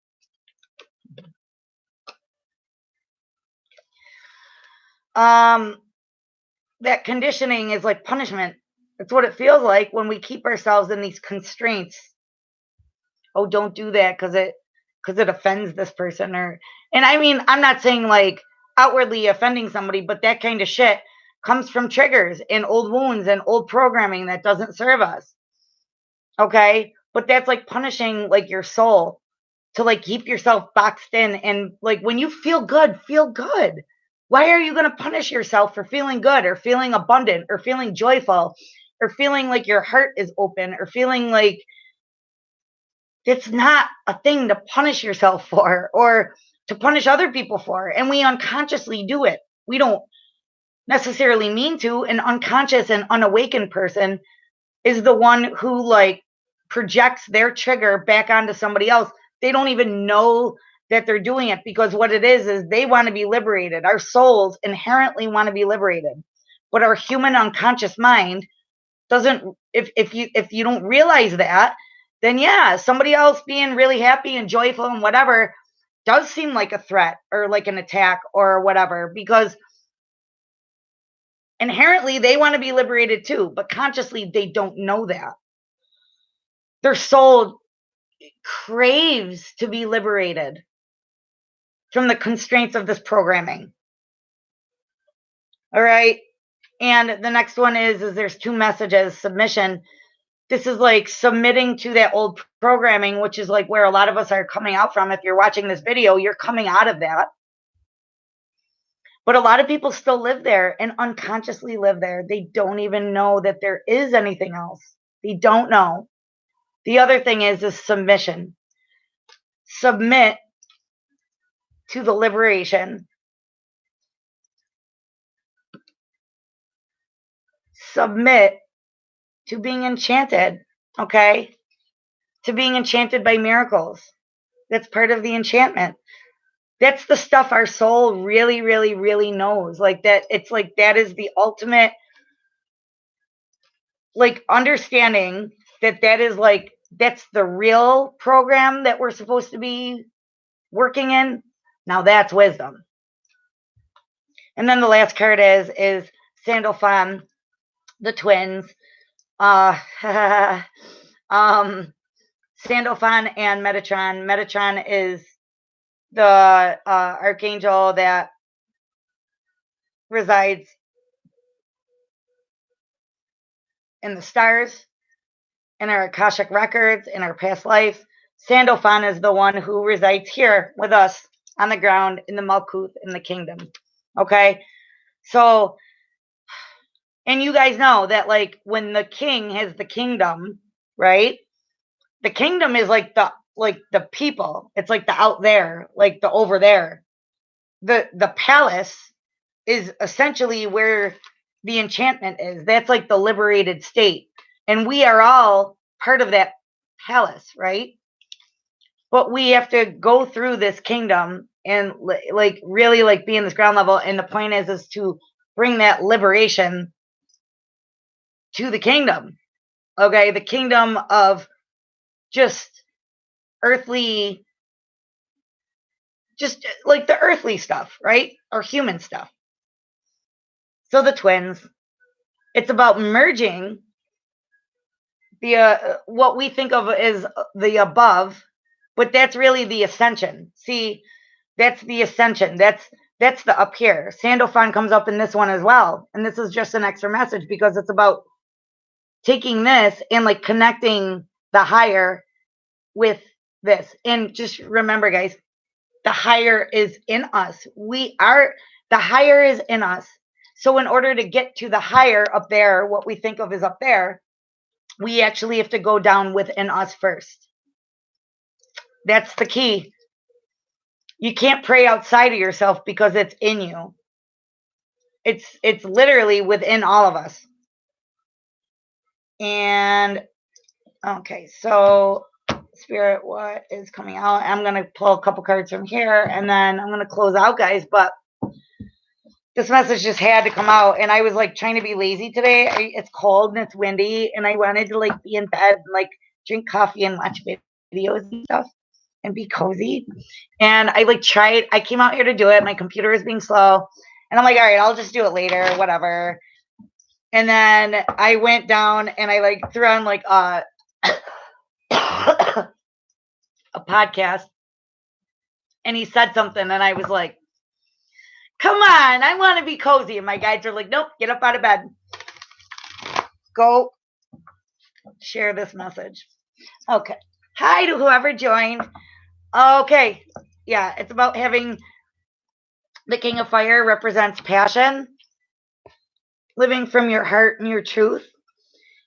That conditioning is like punishment. It's what it feels like when we keep ourselves in these constraints. Oh, don't do that because it offends this person. And I mean, I'm not saying like outwardly offending somebody, but that kind of shit comes from triggers and old wounds and old programming that doesn't serve us. Okay? But that's like punishing like your soul to like keep yourself boxed in. And like when you feel good, feel good. Why are you going to punish yourself for feeling good or feeling abundant or feeling joyful or feeling like your heart is open or feeling like it's not a thing to punish yourself for or to punish other people for? And we unconsciously do it. We don't necessarily mean to. An unconscious and unawakened person is the one who like projects their trigger back onto somebody else. They don't even know that they're doing it, because what it is they want to be liberated. Our souls inherently want to be liberated, but our human unconscious mind doesn't. If you don't realize that, then yeah, somebody else being really happy and joyful and whatever does seem like a threat or like an attack or whatever, because inherently they want to be liberated too, but consciously they don't know that. Their soul craves to be liberated from the constraints of this programming. All right. And the next one is there's two messages. Submission. This is like submitting to that old programming, which is like where a lot of us are coming out from. If you're watching this video, you're coming out of that. But a lot of people still live there and unconsciously live there. They don't even know that there is anything else. They don't know. The other thing is submission. Submit to the liberation. Submit to being enchanted, okay? To being enchanted by miracles. That's part of the enchantment. That's the stuff our soul really, really, really knows. Like that, it's like that is the ultimate, like understanding that is like, that's the real program that we're supposed to be working in. Now that's wisdom. And then the last card is Sandalphon, the twins. Sandalphon and Metatron. Metatron is the archangel that resides in the stars, in our Akashic records, in our past life. Sandalphon is the one who resides here with us on the ground in the Malkuth, in the kingdom. Okay? So, and you guys know that like when the king has the kingdom, right? The kingdom is like the people. It's like the out there, like the over there. The palace is essentially where the enchantment is. That's like the liberated state. And we are all part of that palace, right? But we have to go through this kingdom and like really like be in this ground level. And the point is to bring that liberation to the kingdom. Okay, the kingdom of just earthly, just like the earthly stuff, right? Or human stuff. So the twins, it's about merging the what we think of as the above, but that's really the ascension. See, that's the ascension. That's the up here. Sandalphon comes up in this one as well, and this is just an extra message because it's about taking this and like connecting the higher with this. And just remember, guys, the higher is in us. The higher is in us. So in order to get to the higher up there, what we think of is up there, we actually have to go down within us first. That's the key. You can't pray outside of yourself because it's in you. It's literally within all of us. And okay, so Spirit, what is coming out? I'm going to pull a couple cards from here and then I'm going to close out, guys. But this message just had to come out. And I was like trying to be lazy today. It's cold and it's windy. And I wanted to like be in bed and like drink coffee and watch videos and stuff and be cozy. And I like tried. I came out here to do it. My computer is being slow. And I'm like, all right, I'll just do it later, whatever. And then I went down and I like threw on like a podcast, and he said something, and I was like, come on, I want to be cozy. And my guides are like, nope, get up out of bed. Go share this message. Okay. Hi to whoever joined. Okay. Yeah, it's about having the King of Fire represents passion, living from your heart and your truth.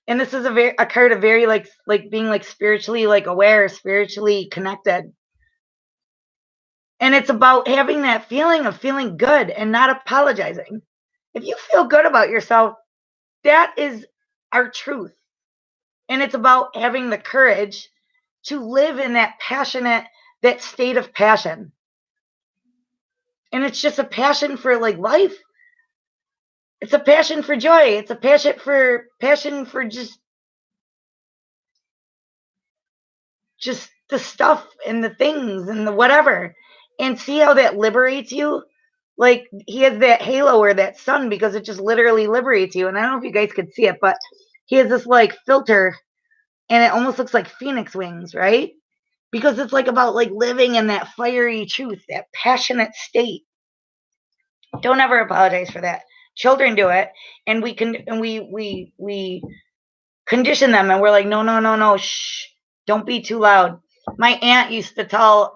And this is a card of very like being like spiritually like aware, spiritually connected. And it's about having that feeling of feeling good and not apologizing. If you feel good about yourself, that is our truth. And it's about having the courage to live in that passionate, that state of passion. And it's just a passion for like life. It's a passion for joy. It's a passion for just the stuff and the things and the whatever. And see how that liberates you. Like he has that halo or that sun because it just literally liberates you. And I don't know if you guys could see it, but he has this like filter and it almost looks like phoenix wings, right? Because it's like about like living in that fiery truth, that passionate state. Don't ever apologize for that. Children do it, and we condition them, and we're like, no, no, no, no, shh, don't be too loud. My aunt used to tell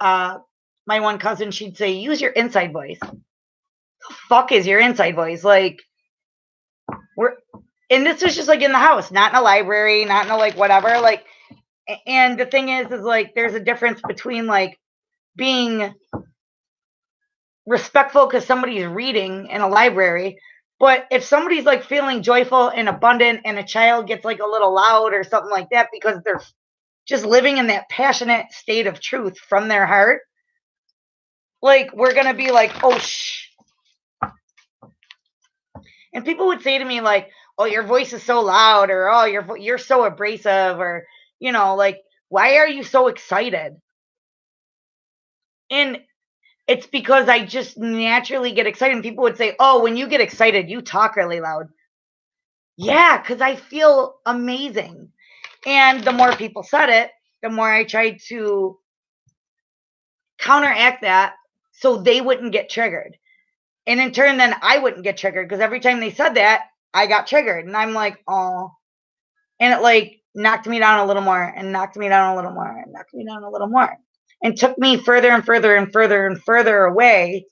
my one cousin, she'd say, use your inside voice. The fuck is your inside voice? Like we're, and this was just like in the house, not in a library, not in a like whatever. Like, and the thing is like there's a difference between like being respectful because somebody's reading in a library. But if somebody's like feeling joyful and abundant and a child gets like a little loud or something like that because they're just living in that passionate state of truth from their heart, like we're going to be like, oh, shh. And people would say to me like, oh, your voice is so loud, or oh, you're so abrasive, or, like, why are you so excited? And it's because I just naturally get excited. And people would say, oh, when you get excited, you talk really loud. Yeah, because I feel amazing. And the more people said it, the more I tried to counteract that so they wouldn't get triggered. And in turn, then I wouldn't get triggered because every time they said that, I got triggered. And I'm like, oh. And it like knocked me down a little more and knocked me down a little more and knocked me down a little more. And took me further and further and further and further away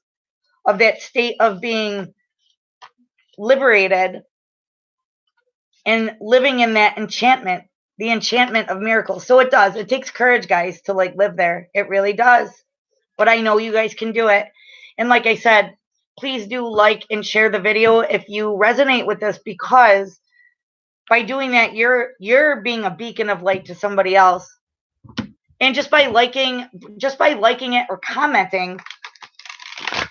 of that state of being liberated and living in that enchantment, the enchantment of miracles. So it does. It takes courage, guys, to like live there. It really does. But I know you guys can do it. And like I said, please do like and share the video if you resonate with this, because by doing that, you're being a beacon of light to somebody else. And just by liking it or commenting,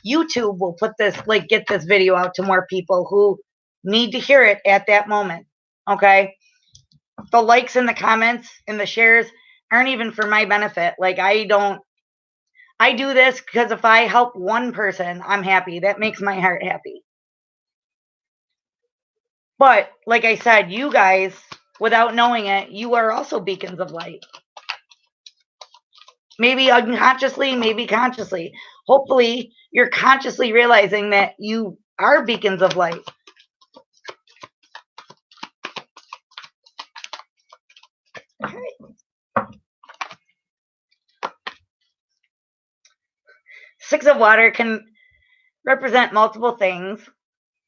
YouTube will put this, like, get this video out to more people who need to hear it at that moment. Okay? The likes and the comments and the shares aren't even for my benefit. Like, I do this because if I help one person, I'm happy. That makes my heart happy. But like I said, you guys, without knowing it, you are also beacons of light. Maybe unconsciously, maybe consciously. Hopefully, you're consciously realizing that you are beacons of light. Okay. Six of water can represent multiple things.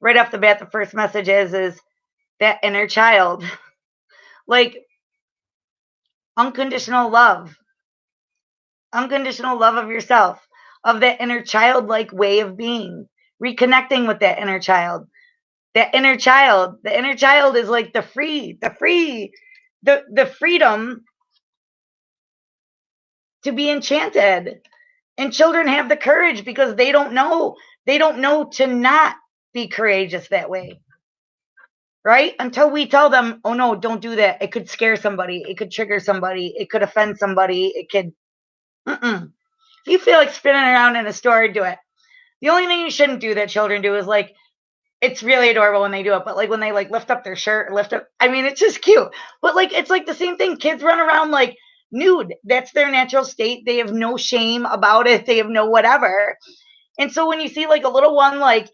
Right off the bat, the first message is that inner child. Like unconditional love. Unconditional love of yourself, of that inner childlike way of being. Reconnecting with that inner child. That inner child. The inner child is like the freedom to be enchanted. And children have the courage because they don't know to not be courageous that way. Right? Until we tell them, oh no, don't do that. It could scare somebody. It could trigger somebody. It could offend somebody. It could. If you feel like spinning around in a store, do it. The only thing you shouldn't do that children do is like, it's really adorable when they do it, but like when they like lift up their shirt, I mean, it's just cute. But like, it's like the same thing. Kids run around like nude. That's their natural state. They have no shame about it. They have no whatever. And so when you see like a little one, like,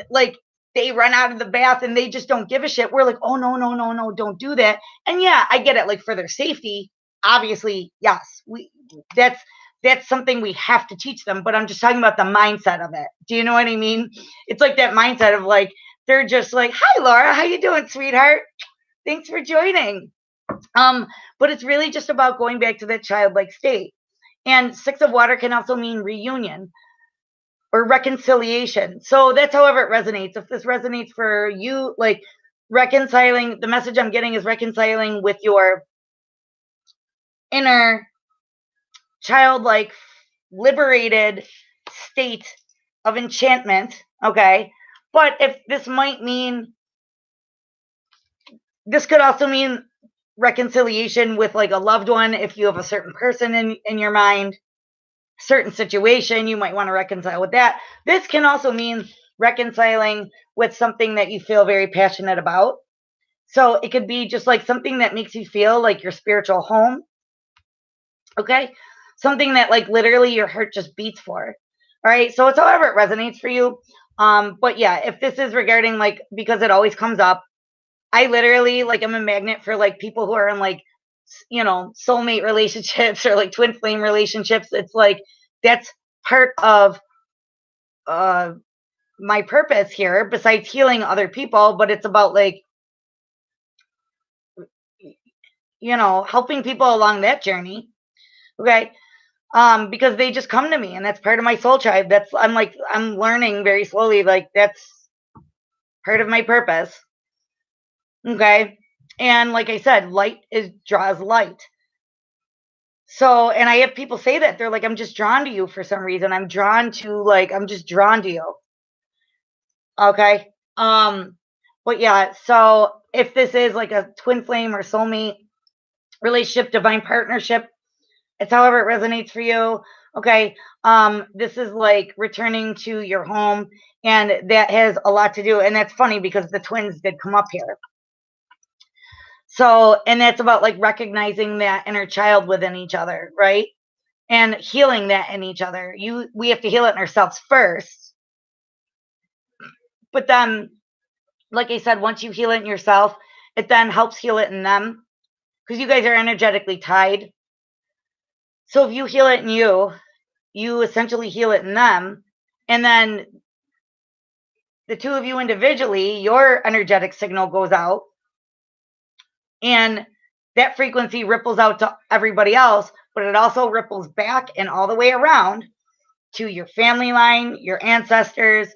like they run out of the bath and they just don't give a shit, we're like, oh, no, no, no, no, don't do that. And yeah, I get it. Like for their safety, obviously, yes, that's that's something we have to teach them, but I'm just talking about the mindset of it. Do you know what I mean? It's like that mindset of like, they're just like, hi, Laura, how you doing, sweetheart? Thanks for joining. But it's really just about going back to that childlike state. And 6 of water can also mean reunion or reconciliation. So that's however it resonates. If this resonates for you, like reconciling, the message I'm getting is reconciling with your inner childlike, liberated state of enchantment. Okay. But if this might mean, this could also mean reconciliation with like a loved one. If you have a certain person in your mind, certain situation, you might want to reconcile with that. This can also mean reconciling with something that you feel very passionate about. So it could be just like something that makes you feel like your spiritual home. Okay. Something that like literally your heart just beats for. All right. So it's however it resonates for you. But yeah, if this is regarding like, because it always comes up, I literally like, I'm a magnet for like people who are in like, you know, soulmate relationships or like twin flame relationships. It's like, that's part of my purpose here, besides healing other people, but it's about like, you know, helping people along that journey. Okay. Because they just come to me and that's part of my soul tribe. I'm learning very slowly, like that's part of my purpose. Okay. And like I said, light draws light. So, and I have people say that they're like, I'm just drawn to you for some reason. I'm just drawn to you. Okay. But yeah, so if this is like a twin flame or soulmate relationship, divine partnership, it's however it resonates for you. Okay. This is like returning to your home, and that has a lot to do. And that's funny because the twins did come up here. So, and that's about like recognizing that inner child within each other, right? And healing that in each other. We have to heal it in ourselves first. But then, like I said, once you heal it in yourself, it then helps heal it in them because you guys are energetically tied. So if you heal it in you essentially heal it in them. And then the two of you individually, your energetic signal goes out and that frequency ripples out to everybody else, but it also ripples back and all the way around to your family line, your ancestors,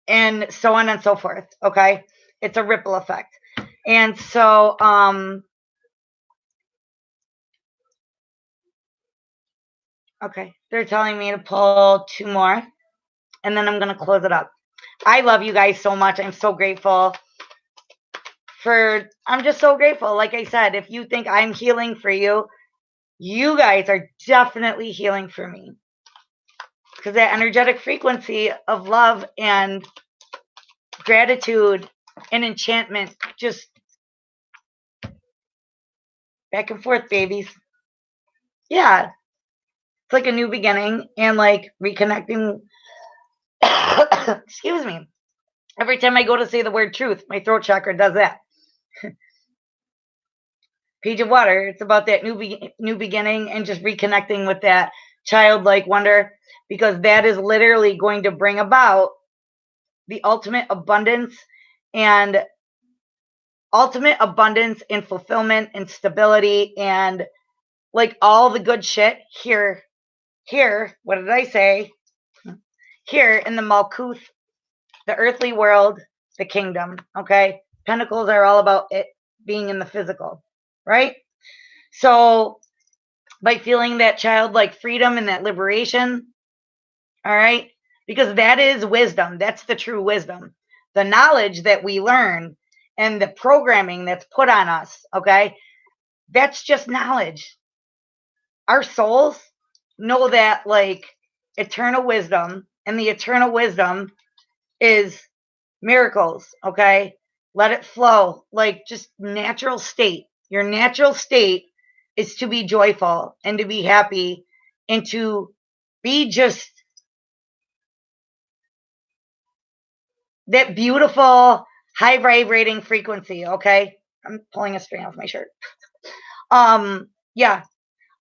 and so on and so forth. Okay. It's a ripple effect. And so, okay, they're telling me to pull 2 more and then I'm going to close it up. I love you guys so much. I'm so grateful I'm just so grateful. Like I said, if you think I'm healing for you, you guys are definitely healing for me. Because that energetic frequency of love and gratitude and enchantment, just back and forth, babies. Yeah. It's like a new beginning and like reconnecting. Excuse me. Every time I go to say the word truth, my throat chakra does that. Page of Water. It's about that new beginning and just reconnecting with that childlike wonder, because that is literally going to bring about the ultimate abundance and fulfillment and stability and like all the good shit here. What did I say? Here in the Malkuth, the earthly world, the kingdom. Okay. Pentacles are all about it being in the physical, right? So by feeling that childlike freedom and that liberation, all right, because that is wisdom. That's the true wisdom. The knowledge that we learn and the programming that's put on us, okay, that's just knowledge. Our souls know that like eternal wisdom, and the eternal wisdom is miracles, okay? Let it flow, like just natural state. Your natural state is to be joyful and to be happy and to be just that beautiful high vibrating frequency, okay? I'm pulling a string off my shirt. Yeah.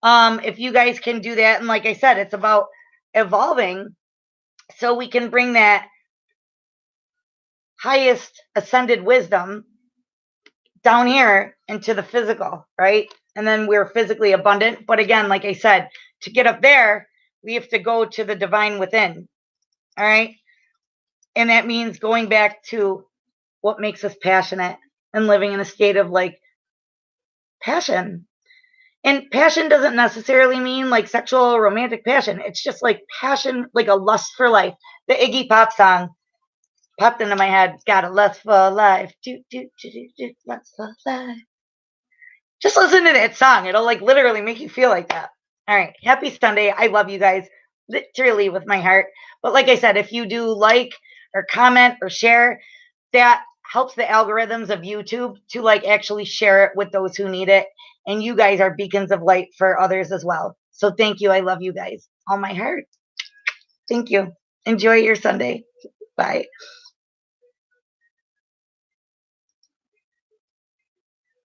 If you guys can do that, and like I said, it's about evolving so we can bring that highest ascended wisdom down here into the physical, right? And then we're physically abundant. But again, like I said, to get up there, we have to go to the divine within. All right. And that means going back to what makes us passionate and living in a state of like passion. And passion doesn't necessarily mean like sexual or romantic passion. It's just like passion, like a lust for life. The Iggy Pop song popped into my head. Got a lust for life. Lust for life. Just listen to that song. It'll like literally make you feel like that. All right. Happy Sunday. I love you guys literally with my heart. But like I said, if you do like or comment or share, that helps the algorithms of YouTube to like actually share it with those who need it. And you guys are beacons of light for others as well. So thank you. I love you guys. All my heart. Thank you. Enjoy your Sunday. Bye.